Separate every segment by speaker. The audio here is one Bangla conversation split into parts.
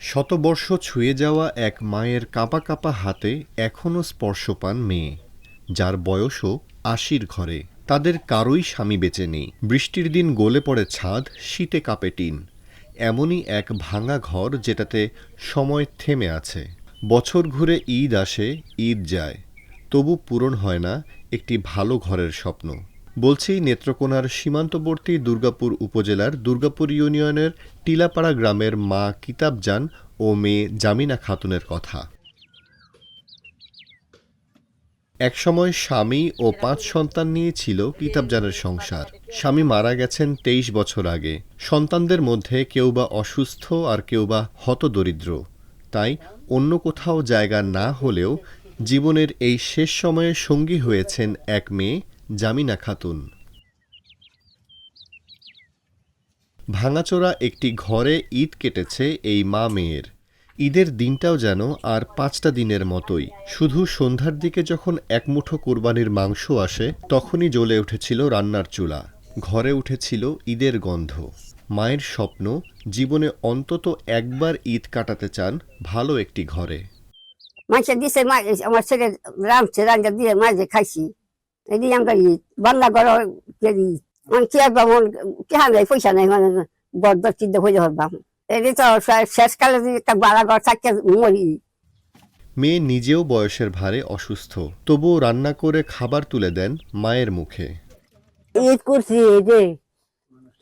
Speaker 1: শতবর্ষ ছুঁয়ে যাওয়া এক মায়ের কাঁপা কাঁপা হাতে এখনও স্পর্শ পান মেয়ে, যার বয়সও ৮০-র ঘরে। তাদের কারোই স্বামী বেঁচে নেই। বৃষ্টির দিন গলে পড়ে ছাদ, শীতে কাঁপে টিন। এমনই এক ভাঙা ঘর যেটাতে সময় থেমে আছে। বছর ঘুরে ঈদ আসে, ঈদ যায়, তবু পূরণ হয় না একটি ভালো ঘরের স্বপ্ন। বলছি নেত্রকোনার সীমান্তবর্তী দুর্গাপুর উপজেলার দুর্গাপুর ইউনিয়নের টিলাপাড়া গ্রামের মা কিতাবজান ও মেয়ে জামিনা খাতুনের কথা। একসময় স্বামী ও ৫ সন্তান নিয়ে ছিল কিতাবজানের সংসার। স্বামী মারা গেছেন ২৩ বছর আগে। সন্তানদের মধ্যে কেউ বা অসুস্থ আর কেউ বা হতদরিদ্র। তাই অন্য কোথাও জায়গা না হলেও জীবনের এই শেষ সময়ে সঙ্গী হয়েছেন এক মেয়ে, জামিনা খাতুন। ভাঙাচোরা একটি ঘরে ঈদ কেটেছে এই মা মেয়ের। ঈদের দিনটাও যেন আর ৫টা দিনের মতোই। শুধু সন্ধ্যার দিকে যখন এক মুঠো কোরবানির মাংস আসে, তখনই জ্বলে উঠেছিল রান্নার চুলা। ঘরে উঠেছিল ঈদের গন্ধ। মায়ের স্বপ্ন, জীবনে অন্তত একবার ঈদ কাটাতে চান ভালো একটি ঘরে।
Speaker 2: মানুষের দিছে আমার ছেলে রাঁধছে, রান্না দিয়ে মাঝে খাইছি। এই দিয়ে আমরা ঈদ বান্না করো কি আর কি নাই পয়সা নাই মানে বড় চিন্তা হয়ে হরবাম। এই তো শেষকালে যদি একটা বাড়া ঘর থাকতে মরি।
Speaker 1: মেয়ে নিজেও বয়সের ভারে অসুস্থ, তবুও রান্না করে খাবার তুলে দেন মায়ের মুখে।
Speaker 3: ঈদ করছি, এই যে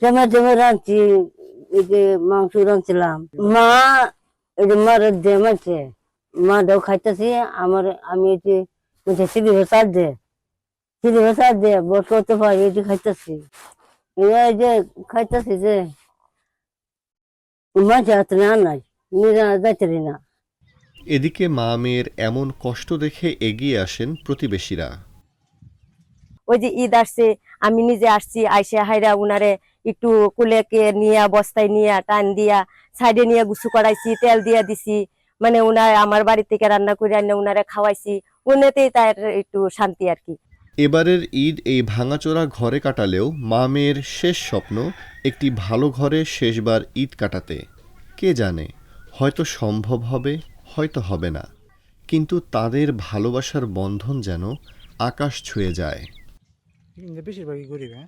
Speaker 3: জমা জমা রাঁধছি, এই যে মাংস রাঁধছিলাম। মা এই যে মার দে মারছে, মা দাও খাইতেছি। আমি এই যে সিঁড়ি ভাষা দে বস করতে পারি, এই যে খাইতেছি। এই যে খাইতেছি যে মাঝে হাতে না নাই নিজে যাইতে না।
Speaker 1: এদিকে মা মেয়ের এমন কষ্ট দেখে এগিয়ে আসেন প্রতিবেশীরা।
Speaker 4: ওই যে ঈদ আসছে, আমি নিজে আসছি, আইসে হাইরা উনারে একটু কুলেকে নিয়ে বস্তায় নিয়ে টান দিয়া সাইডে নিয়ে গুছু করাইছি, তেল দিয়া দিছি। মানে উনার আমার বাড়ি থেকে রান্না করে আনে উনারে খাওয়াইছি। উনাতেই তার একটু শান্তি আর কি।
Speaker 1: এবারের ঈদ এই ভাঙাচোরা ঘরে কাটালেও মা মেয়ের শেষ স্বপ্ন একটি ভালো ঘরে শেষবার ঈদ কাটাতে। কে জানে, হয়তো সম্ভব হবে, হয়তো হবে না, কিন্তু তাদের ভালোবাসার বন্ধন যেন আকাশ ছুঁয়ে যায়।
Speaker 5: বেশিরভাগই গরিব। হ্যাঁ।